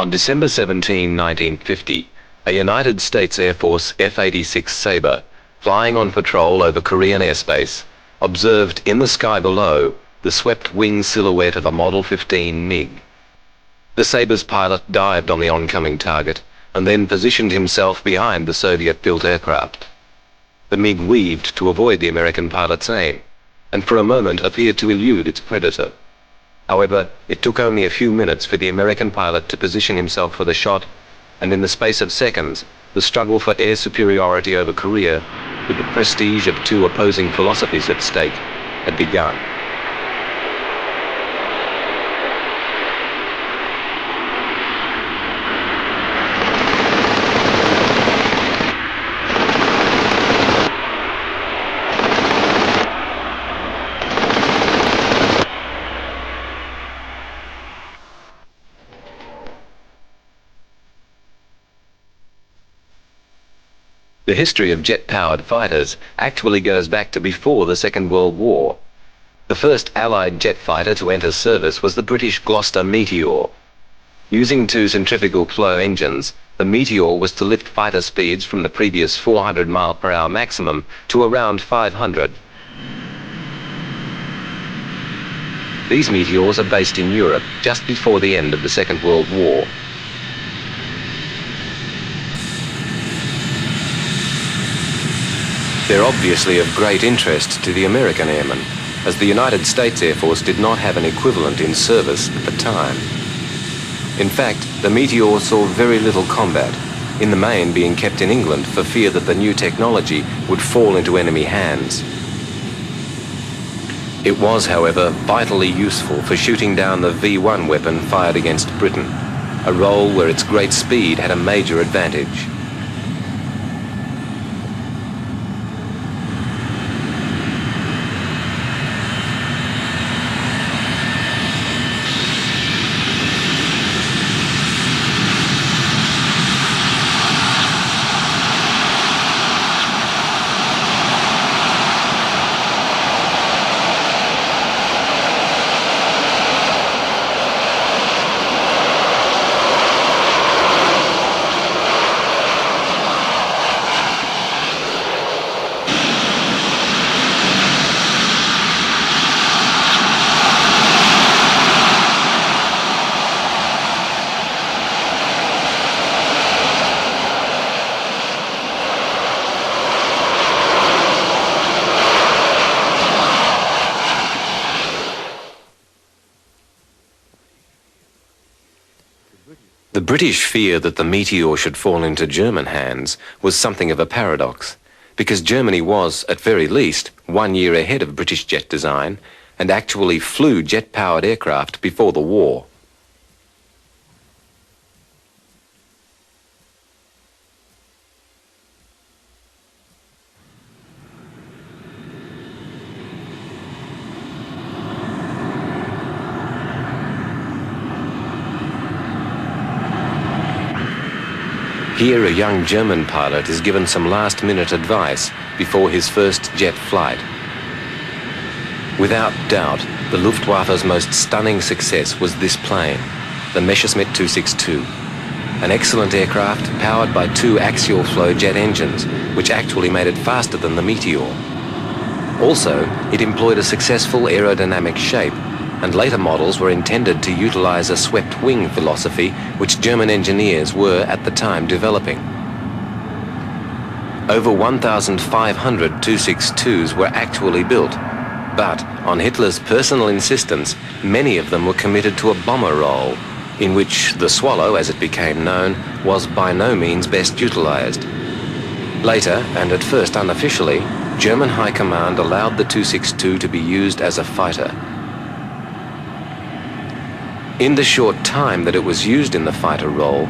On December 17, 1950, a United States Air Force F-86 Sabre, flying on patrol over Korean airspace, observed in the sky below the swept-wing silhouette of a Model 15 MiG. The Sabre's pilot dived on the oncoming target and then positioned himself behind the Soviet-built aircraft. The MiG weaved to avoid the American pilot's aim, and for a moment appeared to elude its predator. However, it took only a few minutes for the American pilot to position himself for the shot, and in the space of seconds, the struggle for air superiority over Korea, with the prestige of two opposing philosophies at stake, had begun. The history of jet-powered fighters actually goes back to before the Second World War. The first Allied jet fighter to enter service was the British Gloucester Meteor. Using two centrifugal flow engines, the Meteor was to lift fighter speeds from the previous 400 mph maximum to around 500. These Meteors are based in Europe just before the end of the Second World War. They're obviously of great interest to the American airmen, as the United States Air Force did not have an equivalent in service at the time. In fact, the Meteor saw very little combat, in the main being kept in England for fear that the new technology would fall into enemy hands. It was, however, vitally useful for shooting down the V-1 weapon fired against Britain, a role where its great speed had a major advantage. The British fear that the Meteor should fall into German hands was something of a paradox, because Germany was, at very least, 1 year ahead of British jet design and actually flew jet-powered aircraft before the war. Here, a young German pilot is given some last-minute advice before his first jet flight. Without doubt, the Luftwaffe's most stunning success was this plane, the Messerschmitt 262, an excellent aircraft powered by two axial flow jet engines, which actually made it faster than the Meteor. Also, it employed a successful aerodynamic shape, and later models were intended to utilize a swept-wing philosophy which German engineers were at the time developing. Over 1,500 262s were actually built, but on Hitler's personal insistence, many of them were committed to a bomber role, in which the Swallow, as it became known, was by no means best utilized. Later, and at first unofficially, German High Command allowed the 262 to be used as a fighter. In the short time that it was used in the fighter role,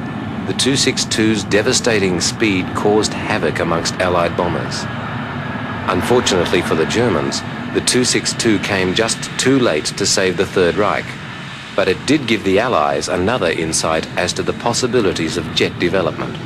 the 262's devastating speed caused havoc amongst Allied bombers. Unfortunately for the Germans, the 262 came just too late to save the Third Reich, but it did give the Allies another insight as to the possibilities of jet development.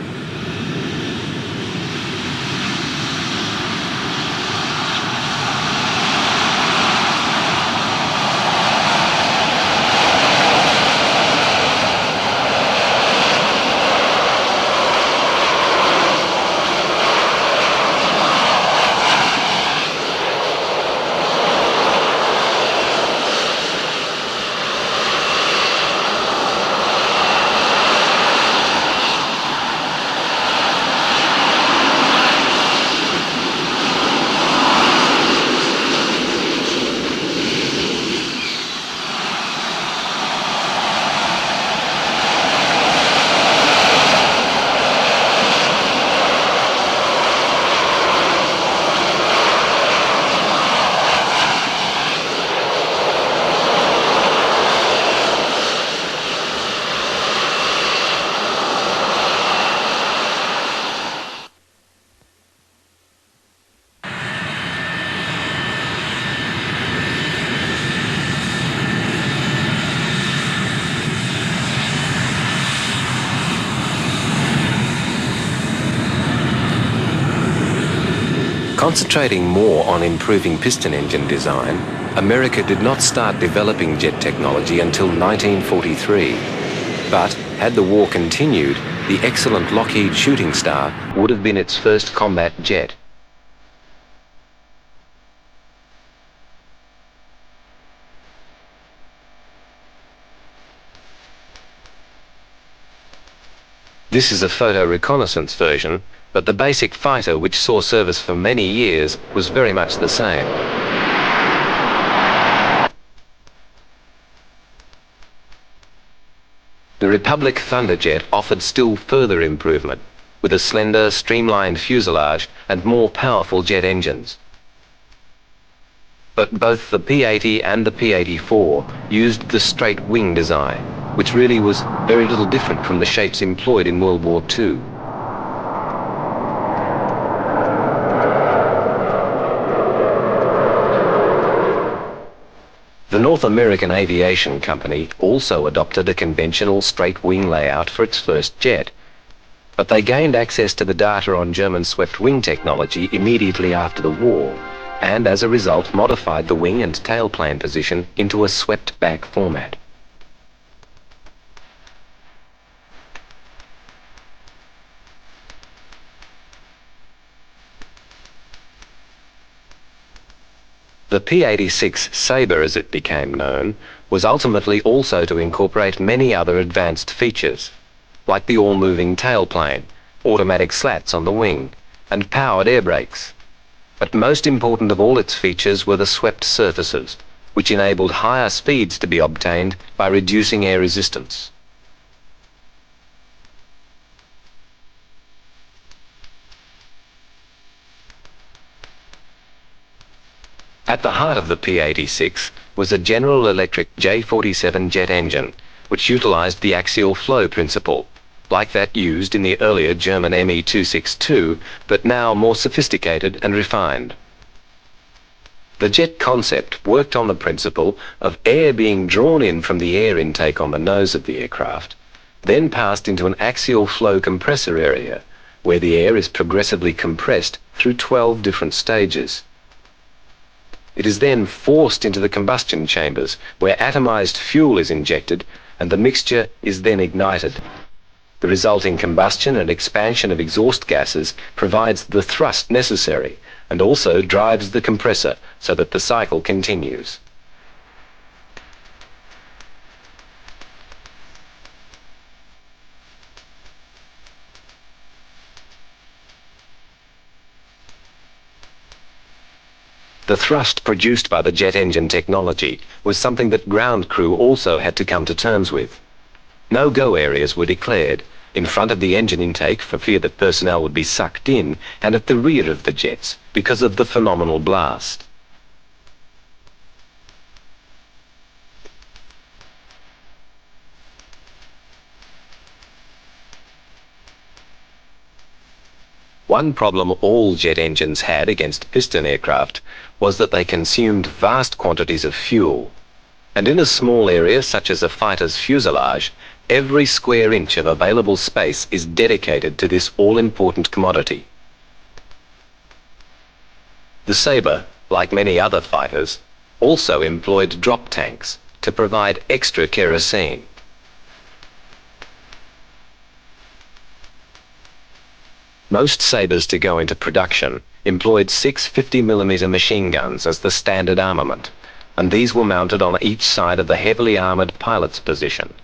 Concentrating more on improving piston engine design, America did not start developing jet technology until 1943. But had the war continued, the excellent Lockheed Shooting Star would have been its first combat jet. This is a photo reconnaissance version, but the basic fighter, which saw service for many years, was very much the same. The Republic Thunderjet offered still further improvement, with a slender, streamlined fuselage and more powerful jet engines. But both the P-80 and the P-84 used the straight wing design, which really was very little different from the shapes employed in World War II. The North American Aviation Company also adopted a conventional straight wing layout for its first jet, but they gained access to the data on German swept wing technology immediately after the war, and as a result modified the wing and tailplane position into a swept back format. The P-86 Sabre, as it became known, was ultimately also to incorporate many other advanced features, like the all-moving tailplane, automatic slats on the wing, and powered air brakes. But most important of all its features were the swept surfaces, which enabled higher speeds to be obtained by reducing air resistance. At the heart of the P-86 was a General Electric J-47 jet engine, which utilized the axial flow principle, like that used in the earlier German Me-262, but now more sophisticated and refined. The jet concept worked on the principle of air being drawn in from the air intake on the nose of the aircraft, then passed into an axial flow compressor area, where the air is progressively compressed through 12 different stages. It is then forced into the combustion chambers, where atomized fuel is injected and the mixture is then ignited. The resulting combustion and expansion of exhaust gases provides the thrust necessary and also drives the compressor so that the cycle continues. The thrust produced by the jet engine technology was something that ground crew also had to come to terms with. No-go areas were declared, in front of the engine intake for fear that personnel would be sucked in, and at the rear of the jets because of the phenomenal blast. One problem all jet engines had against piston aircraft was that they consumed vast quantities of fuel. And in a small area such as a fighter's fuselage, every square inch of available space is dedicated to this all-important commodity. The Sabre, like many other fighters, also employed drop tanks to provide extra kerosene. Most Sabres to go into production employed 6 50mm machine guns as the standard armament, and these were mounted on each side of the heavily armored pilot's position.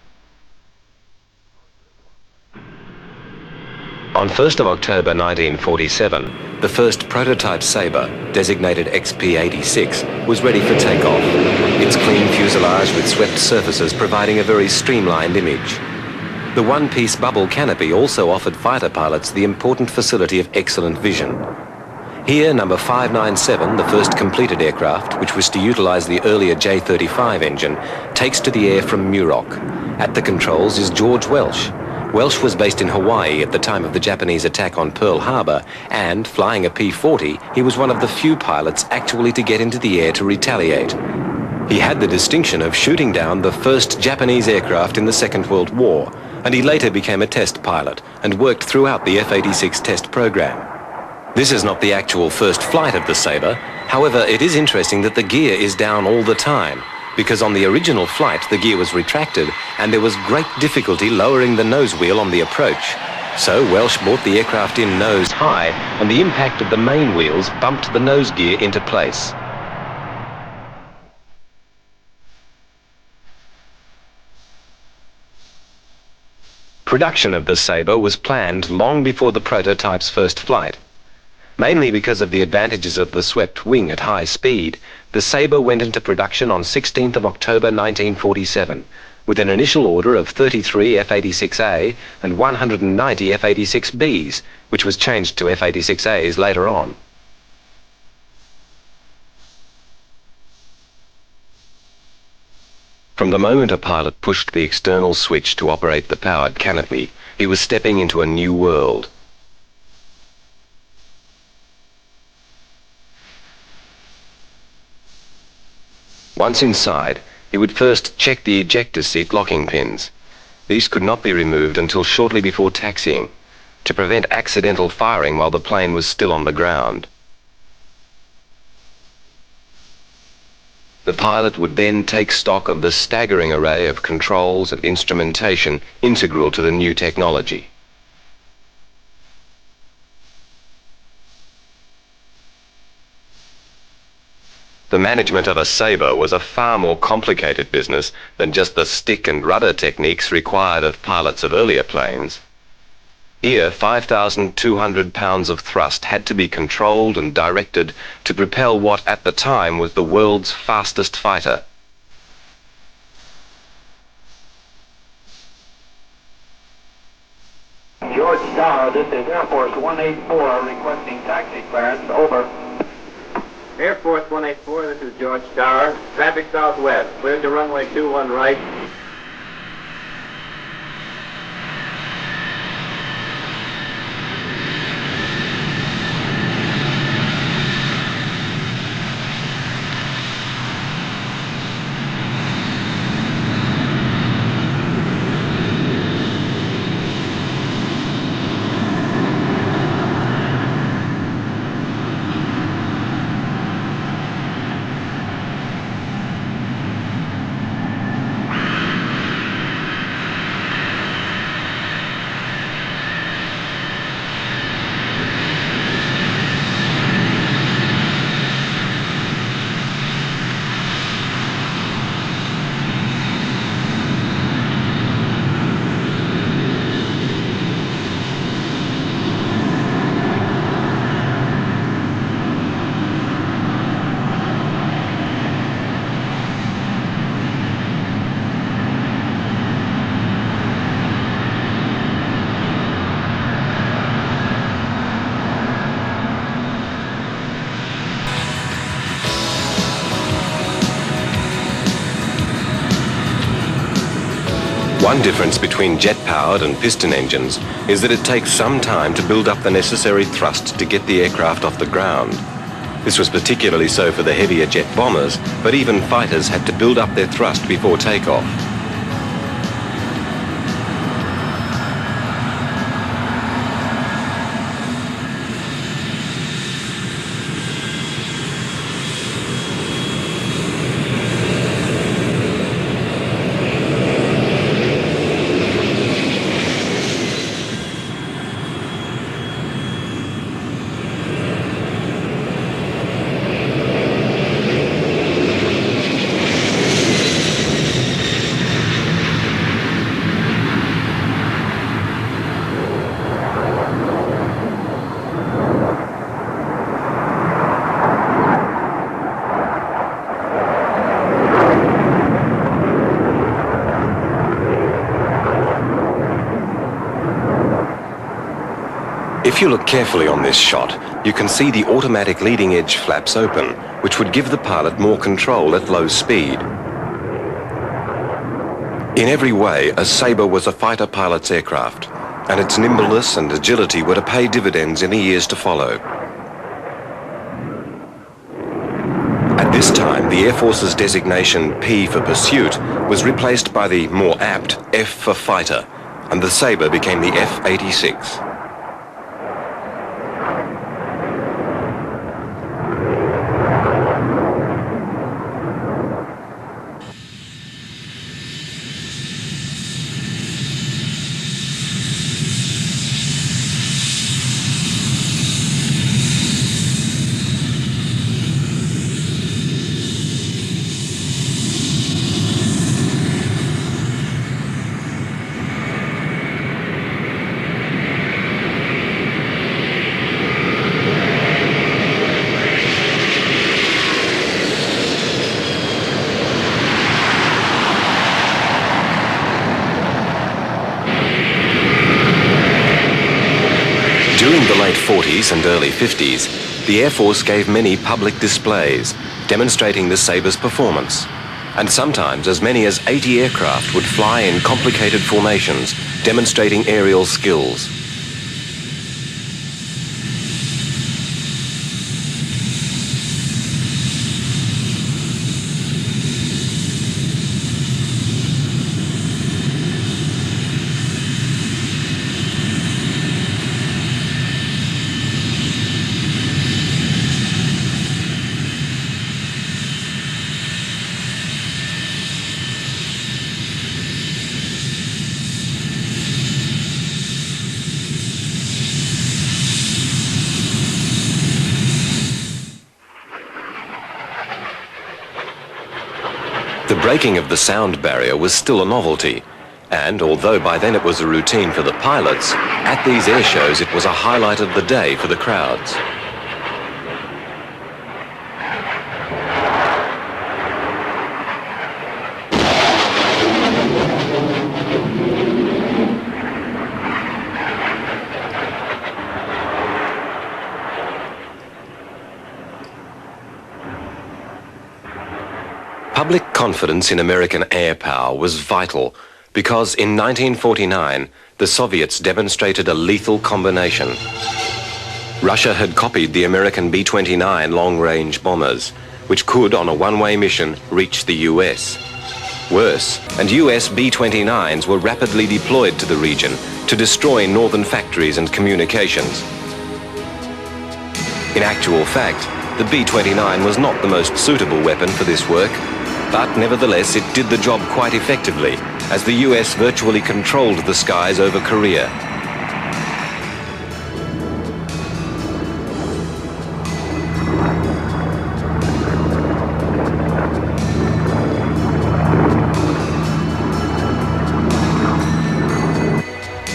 On 1st of October 1947, the first prototype Sabre, designated XP-86, was ready for takeoff, its clean fuselage with swept surfaces providing a very streamlined image. The one-piece bubble canopy also offered fighter pilots the important facility of excellent vision. Here, number 597, the first completed aircraft, which was to utilize the earlier J-35 engine, takes to the air from Muroc. At the controls is George Welsh. Welsh was based in Hawaii at the time of the Japanese attack on Pearl Harbor, and, flying a P-40, he was one of the few pilots actually to get into the air to retaliate. He had the distinction of shooting down the first Japanese aircraft in the Second World War, and he later became a test pilot and worked throughout the F-86 test program. This is not the actual first flight of the Sabre. However, it is interesting that the gear is down all the time, because on the original flight the gear was retracted and there was great difficulty lowering the nose wheel on the approach. So Welsh brought the aircraft in nose high, and the impact of the main wheels bumped the nose gear into place. Production of the Sabre was planned long before the prototype's first flight. Mainly because of the advantages of the swept wing at high speed, the Sabre went into production on 16th of October 1947, with an initial order of 33 F-86A and 190 F-86Bs, which was changed to F-86As later on. From the moment a pilot pushed the external switch to operate the powered canopy, he was stepping into a new world. Once inside, he would first check the ejector seat locking pins. These could not be removed until shortly before taxiing, to prevent accidental firing while the plane was still on the ground. The pilot would then take stock of the staggering array of controls and instrumentation integral to the new technology. The management of a Sabre was a far more complicated business than just the stick and rudder techniques required of pilots of earlier planes. Here, 5,200 pounds of thrust had to be controlled and directed to propel what at the time was the world's fastest fighter. George Tower, this is Air Force 184 requesting taxi clearance. Over. Air Force 184, this is George Tower. Traffic southwest, cleared to runway 21 right. One difference between jet-powered and piston engines is that it takes some time to build up the necessary thrust to get the aircraft off the ground. This was particularly so for the heavier jet bombers, but even fighters had to build up their thrust before takeoff. If you look carefully on this shot, you can see the automatic leading edge flaps open, which would give the pilot more control at low speed. In every way, a Sabre was a fighter pilot's aircraft, and its nimbleness and agility were to pay dividends in the years to follow. At this time, the Air Force's designation P for pursuit was replaced by the more apt F for fighter, and the Sabre became the F-86. During the late 40s and early 50s, the Air Force gave many public displays demonstrating the Sabre's performance. And sometimes as many as 80 aircraft would fly in complicated formations, demonstrating aerial skills. The breaking of the sound barrier was still a novelty, and although by then it was a routine for the pilots, at these air shows it was a highlight of the day for the crowds. Public confidence in American air power was vital because in 1949 the Soviets demonstrated a lethal combination. Russia had copied the American B-29 long-range bombers, which could, on a one-way mission, reach the US. Worse, and US B-29s were rapidly deployed to the region to destroy northern factories and communications. In actual fact, the B-29 was not the most suitable weapon for this work, but nevertheless it did the job quite effectively, as the US virtually controlled the skies over Korea.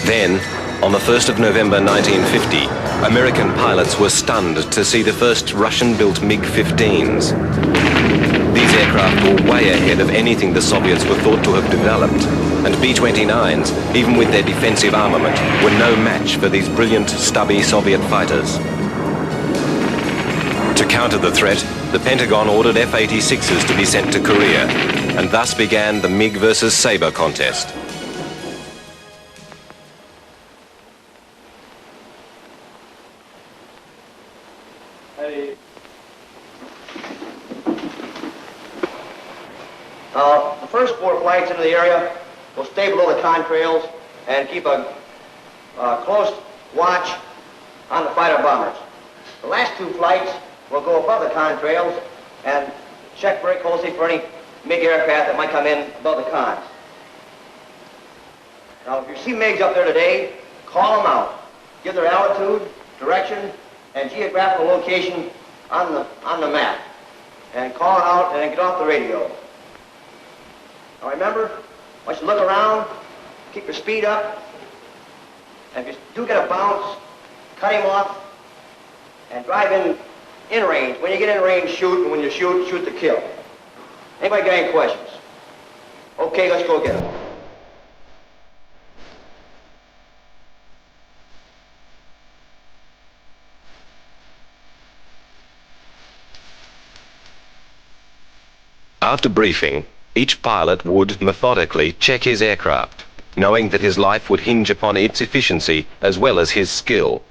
Then, on the 1st of November 1950, American pilots were stunned to see the first Russian-built MiG-15s. These aircraft were way ahead of anything the Soviets were thought to have developed, and B-29s, even with their defensive armament, were no match for these brilliant, stubby Soviet fighters. To counter the threat, the Pentagon ordered F-86s to be sent to Korea, and thus began the MiG versus Sabre contest. The first 4 flights into the area will stay below the contrails and keep a close watch on the fighter bombers. The last 2 flights will go above the contrails and check very closely for any MiG aircraft that might come in above the cons. Now, if you see MiGs up there today, call them out. Give their altitude, direction, and geographical location on the map. And call it out and then get off the radio. Now remember, once you look around, keep your speed up, and if you do get a bounce, cut him off, and drive in range. When you get in range, shoot, and when you shoot, shoot to kill. Anybody got any questions? Okay, let's go get him. After briefing, each pilot would methodically check his aircraft, knowing that his life would hinge upon its efficiency as well as his skill.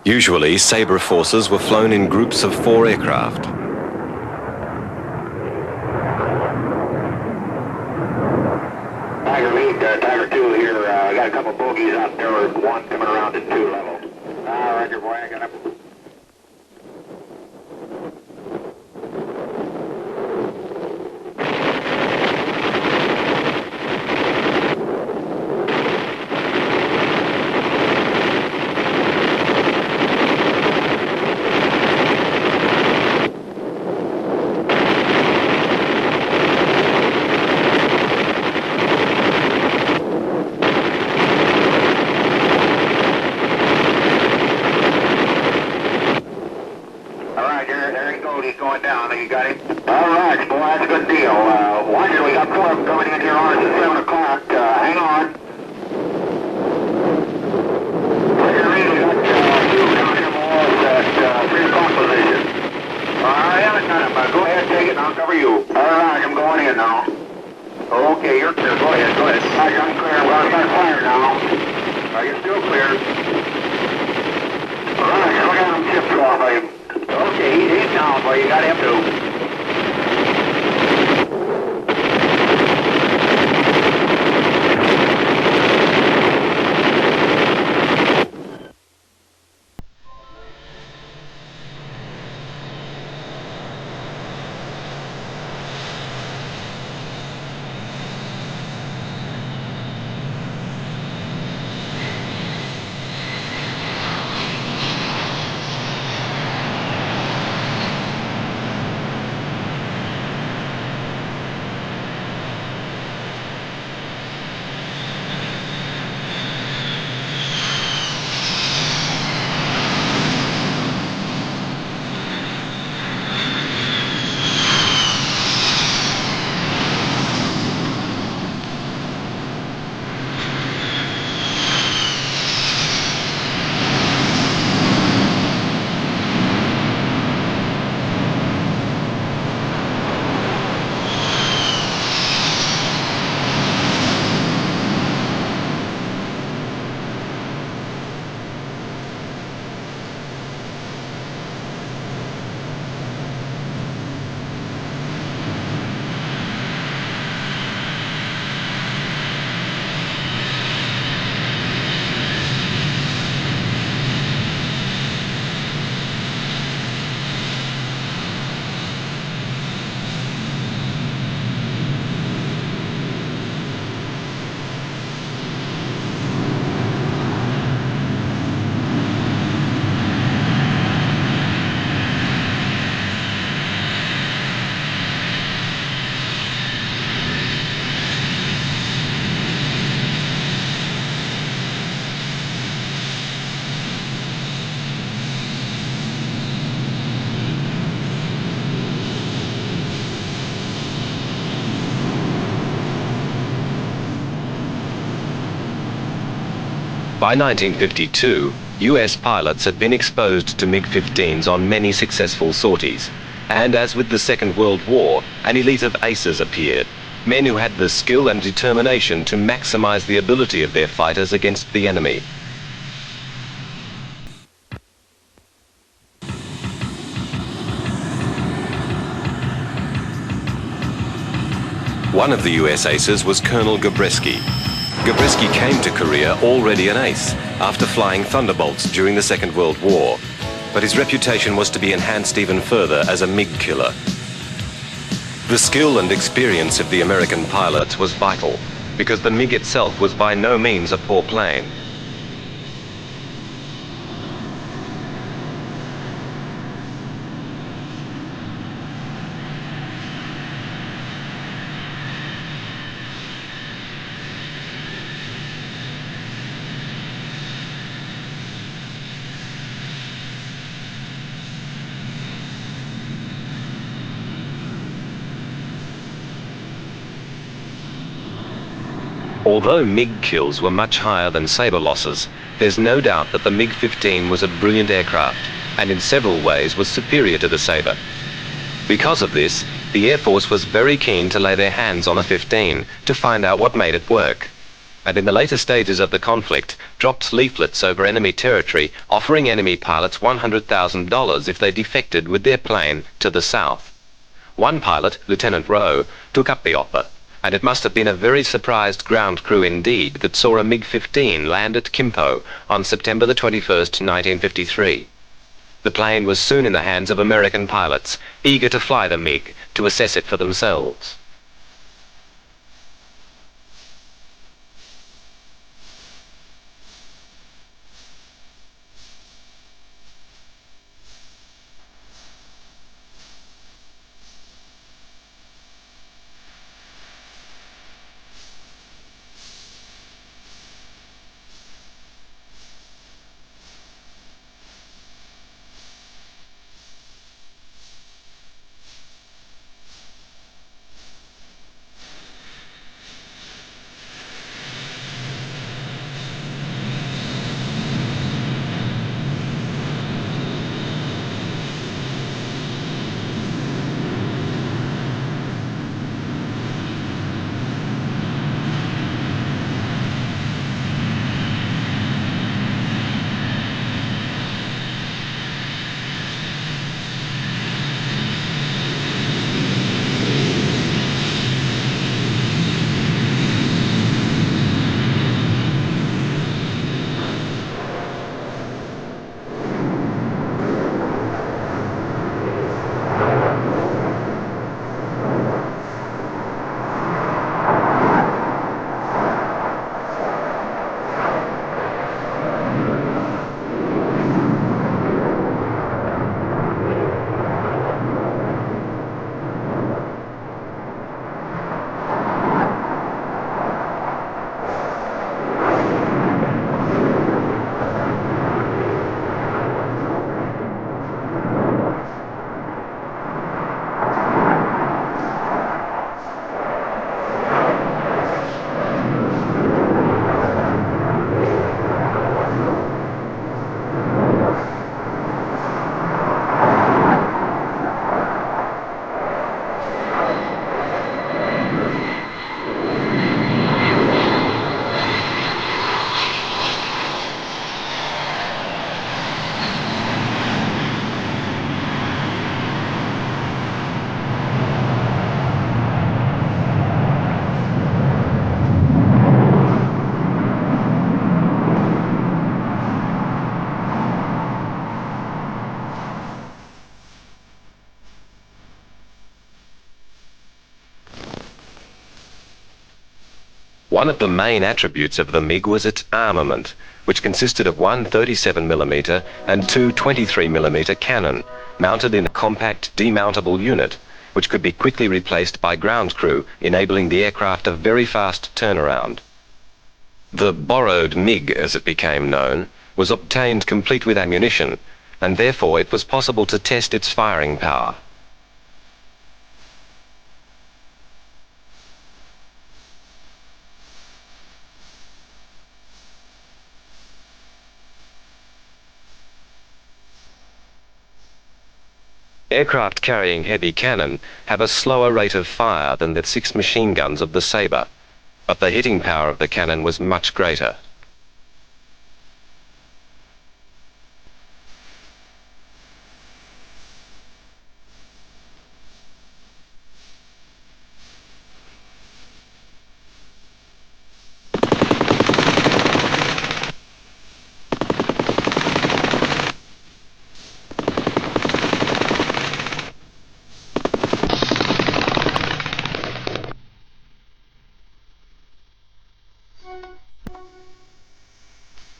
Usually, Sabre forces were flown in groups of 4 aircraft. Tiger lead, Tiger 2 here. I got a couple bogeys out there. One coming around at 2 level. Roger, boy. I got up. Going down. You got him? All right, boy, that's a good deal. Watch it, we got 4 of them coming in here on us at 7 o'clock. Hang on. Tiger lead, we got 2 down here more at 3 o'clock position. I haven't done it, go ahead, take it, and I'll cover you. All right, I'm going in now. Okay, you're clear. Go ahead, go ahead. Tiger, I'm clear. We're going to start firing now. You're still clear. All right, look at them chips off, babe. Okay, he's down, boy. You got him too. By 1952, US pilots had been exposed to MiG-15s on many successful sorties. And as with the Second World War, an elite of aces appeared, men who had the skill and determination to maximize the ability of their fighters against the enemy. One of the US aces was Colonel Gabreski. Gabreski came to Korea already an ace after flying Thunderbolts during the Second World War, but his reputation was to be enhanced even further as a MiG killer. The skill and experience of the American pilots was vital, because the MiG itself was by no means a poor plane. Although MiG kills were much higher than Sabre losses, there's no doubt that the MiG-15 was a brilliant aircraft, and in several ways was superior to the Sabre. Because of this, the Air Force was very keen to lay their hands on a 15 to find out what made it work. and in the later stages of the conflict, dropped leaflets over enemy territory offering enemy pilots $100,000 if they defected with their plane to the south. One pilot, Lieutenant Rowe, took up the offer, and it must have been a very surprised ground crew indeed that saw a MiG-15 land at Kimpo on September the 21st, 1953. The plane was soon in the hands of American pilots, eager to fly the MiG to assess it for themselves. One of the main attributes of the MiG was its armament, which consisted of one 37mm and two 23mm cannon, mounted in a compact demountable unit, which could be quickly replaced by ground crew, enabling the aircraft a very fast turnaround. The borrowed MiG, as it became known, was obtained complete with ammunition, and therefore it was possible to test its firing power. Aircraft carrying heavy cannon have a slower rate of fire than the 6 machine guns of the Sabre, but the hitting power of the cannon was much greater.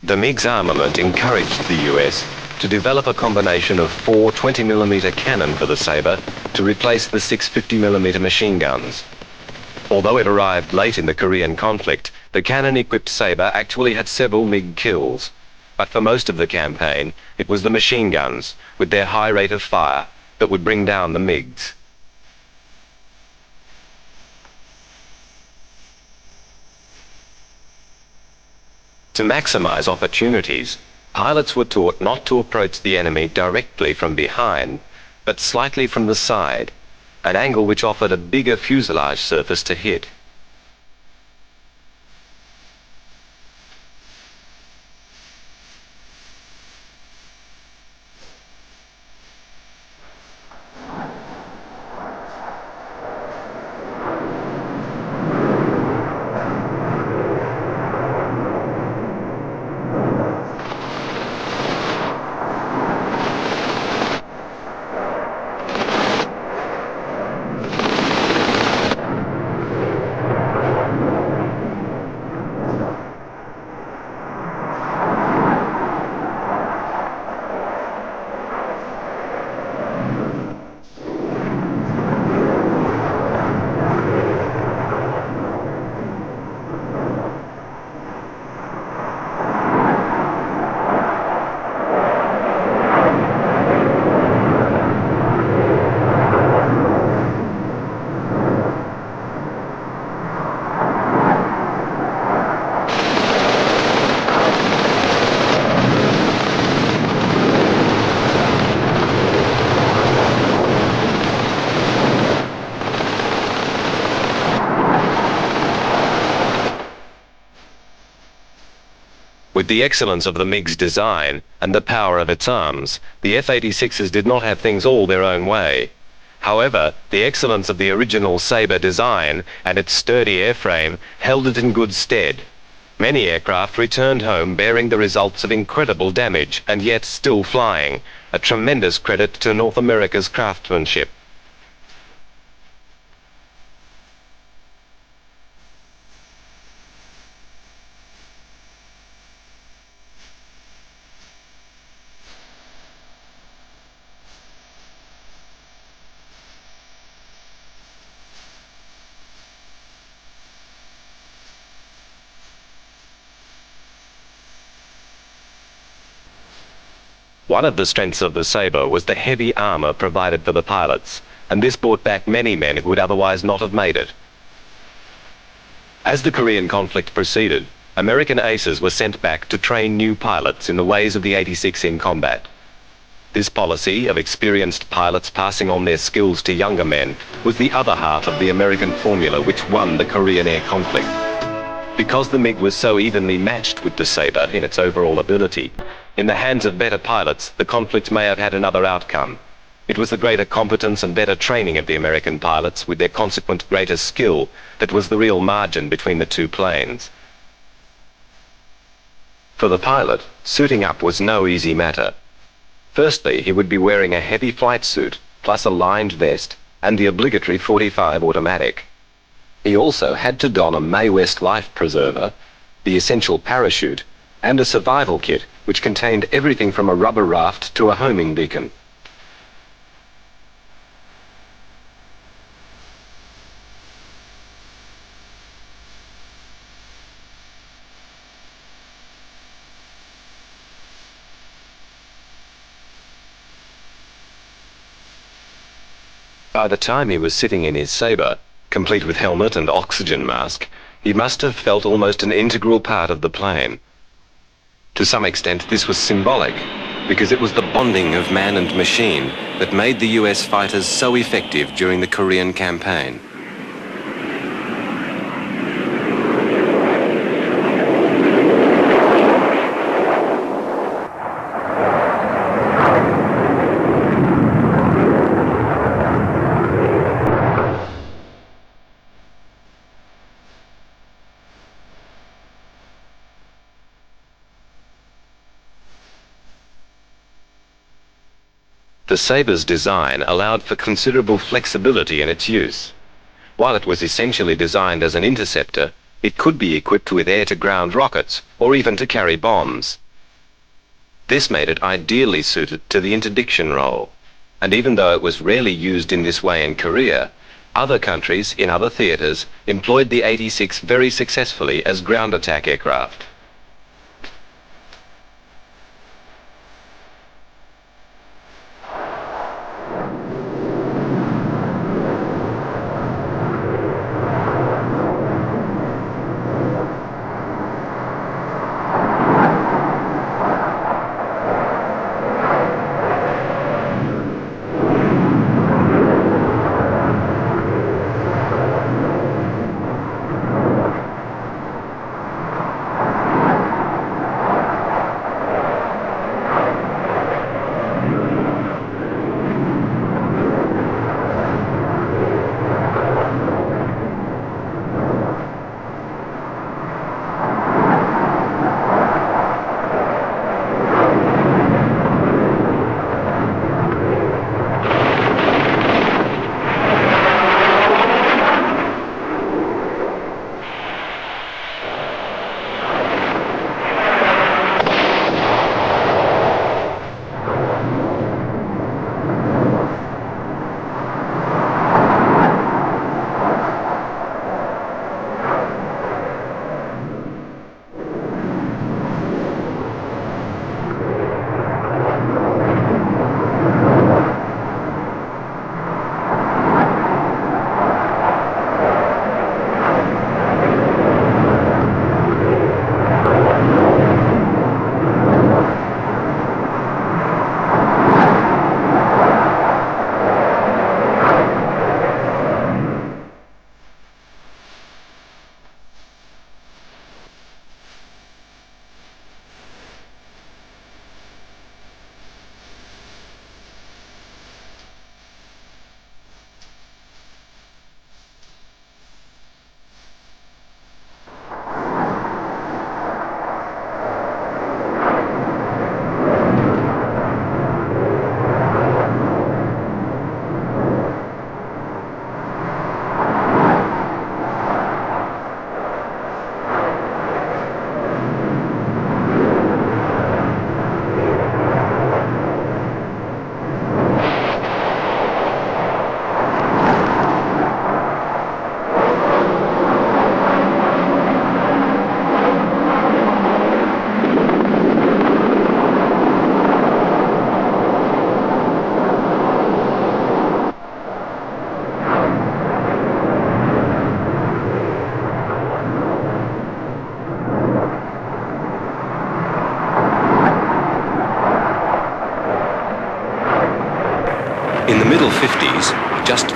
The MiG's armament encouraged the US to develop a combination of 4 20mm cannon for the Sabre to replace the 6 50mm machine guns. Although it arrived late in the Korean conflict, the cannon-equipped Sabre actually had several MiG kills. But for most of the campaign, it was the machine guns, with their high rate of fire, that would bring down the MiGs. To maximize opportunities, pilots were taught not to approach the enemy directly from behind, but slightly from the side, an angle which offered a bigger fuselage surface to hit. With the excellence of the MiG's design and the power of its arms, the F-86s did not have things all their own way. However, the excellence of the original Sabre design and its sturdy airframe held it in good stead. Many aircraft returned home bearing the results of incredible damage and yet still flying, a tremendous credit to North America's craftsmanship. One of the strengths of the Sabre was the heavy armor provided for the pilots, and this brought back many men who would otherwise not have made it. As the Korean conflict proceeded, American aces were sent back to train new pilots in the ways of the 86 in combat. This policy of experienced pilots passing on their skills to younger men was the other half of the American formula which won the Korean air conflict. Because the MiG was so evenly matched with the Sabre in its overall ability, in the hands of better pilots, the conflict may have had another outcome. It was the greater competence and better training of the American pilots with their consequent greater skill that was the real margin between the two planes. For the pilot, suiting up was no easy matter. Firstly, he would be wearing a heavy flight suit, plus a lined vest, and the obligatory .45 automatic. He also had to don a Mae West life preserver, the essential parachute, and a survival kit which contained everything from a rubber raft to a homing beacon. By the time he was sitting in his Sabre, complete with helmet and oxygen mask, he must have felt almost an integral part of the plane. To some extent, this was symbolic, because it was the bonding of man and machine that made the US fighters so effective during the Korean campaign. The Sabre's design allowed for considerable flexibility in its use. While it was essentially designed as an interceptor, it could be equipped with air-to-ground rockets, or even to carry bombs. This made it ideally suited to the interdiction role, and even though it was rarely used in this way in Korea, other countries in other theaters employed the 86 very successfully as ground attack aircraft.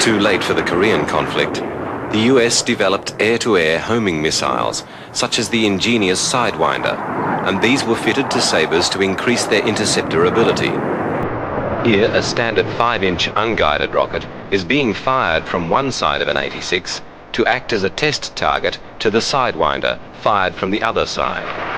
Too late for the Korean conflict, the US developed air-to-air homing missiles, such as the ingenious Sidewinder, and these were fitted to Sabres to increase their interceptor ability. Here, a standard 5-inch unguided rocket is being fired from one side of an 86 to act as a test target to the Sidewinder, fired from the other side.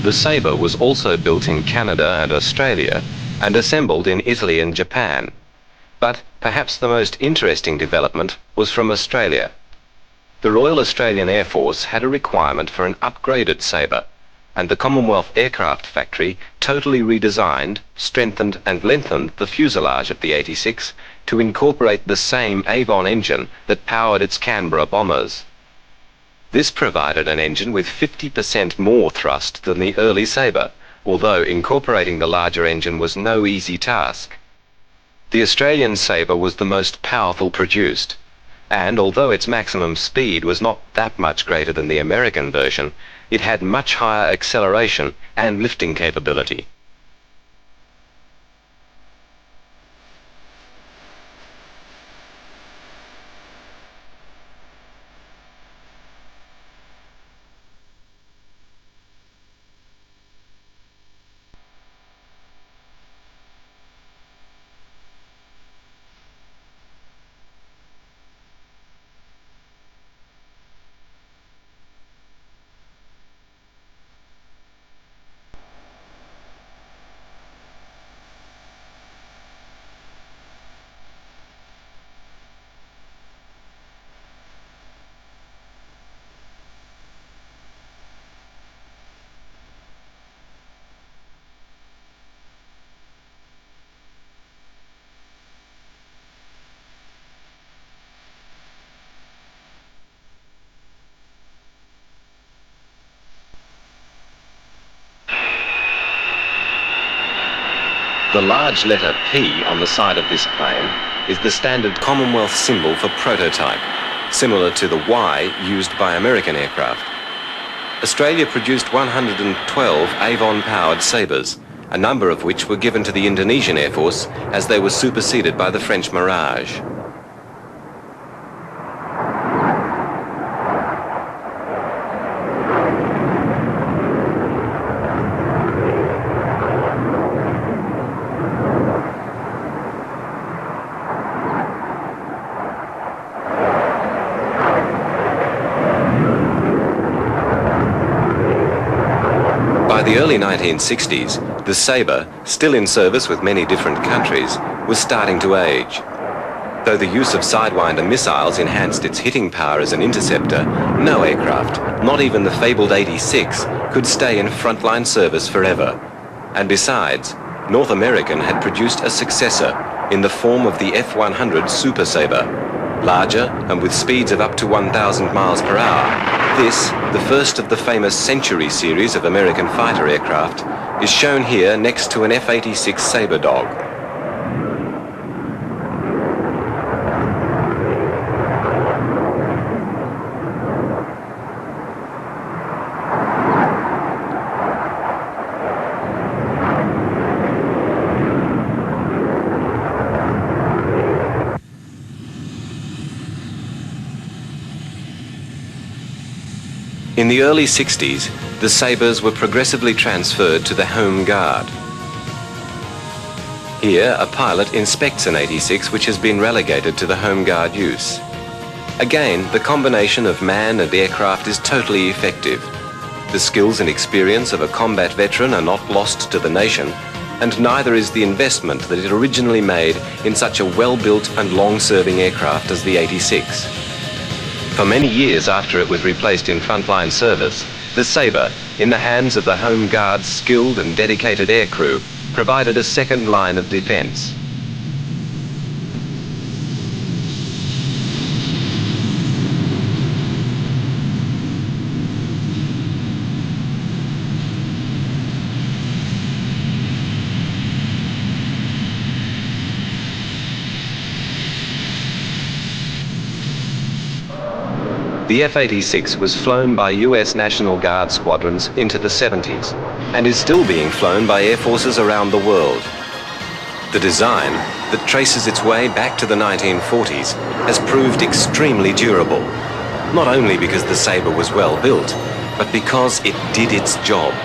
The Sabre was also built in Canada and Australia and assembled in Italy and Japan. But perhaps the most interesting development was from Australia. The Royal Australian Air Force had a requirement for an upgraded Sabre, and the Commonwealth Aircraft Factory totally redesigned, strengthened and lengthened the fuselage of the 86 to incorporate the same Avon engine that powered its Canberra bombers. This provided an engine with 50% more thrust than the early Sabre, although incorporating the larger engine was no easy task. The Australian Sabre was the most powerful produced, and although its maximum speed was not that much greater than the American version, it had much higher acceleration and lifting capability. The large letter P on the side of this plane is the standard Commonwealth symbol for prototype, similar to the Y used by American aircraft. Australia produced 112 Avon-powered Sabres, a number of which were given to the Indonesian Air Force as they were superseded by the French Mirage. By the early 1960s, the Sabre, still in service with many different countries, was starting to age. Though the use of Sidewinder missiles enhanced its hitting power as an interceptor, no aircraft, not even the fabled 86, could stay in frontline service forever. And besides, North American had produced a successor in the form of the F-100 Super Sabre, larger and with speeds of up to 1,000 miles per hour. This, the first of the famous Century series of American fighter aircraft, is shown here next to an F-86 Sabre Dog. In the early 60s, the Sabres were progressively transferred to the Home Guard. Here, a pilot inspects an 86 which has been relegated to the Home Guard use. Again, the combination of man and aircraft is totally effective. The skills and experience of a combat veteran are not lost to the nation, and neither is the investment that it originally made in such a well-built and long-serving aircraft as the 86. For many years after it was replaced in frontline service, the Sabre, in the hands of the Home Guard's skilled and dedicated aircrew, provided a second line of defense. The F-86 was flown by US National Guard squadrons into the 70s and is still being flown by air forces around the world. The design, that traces its way back to the 1940s, has proved extremely durable, not only because the Sabre was well built, but because it did its job.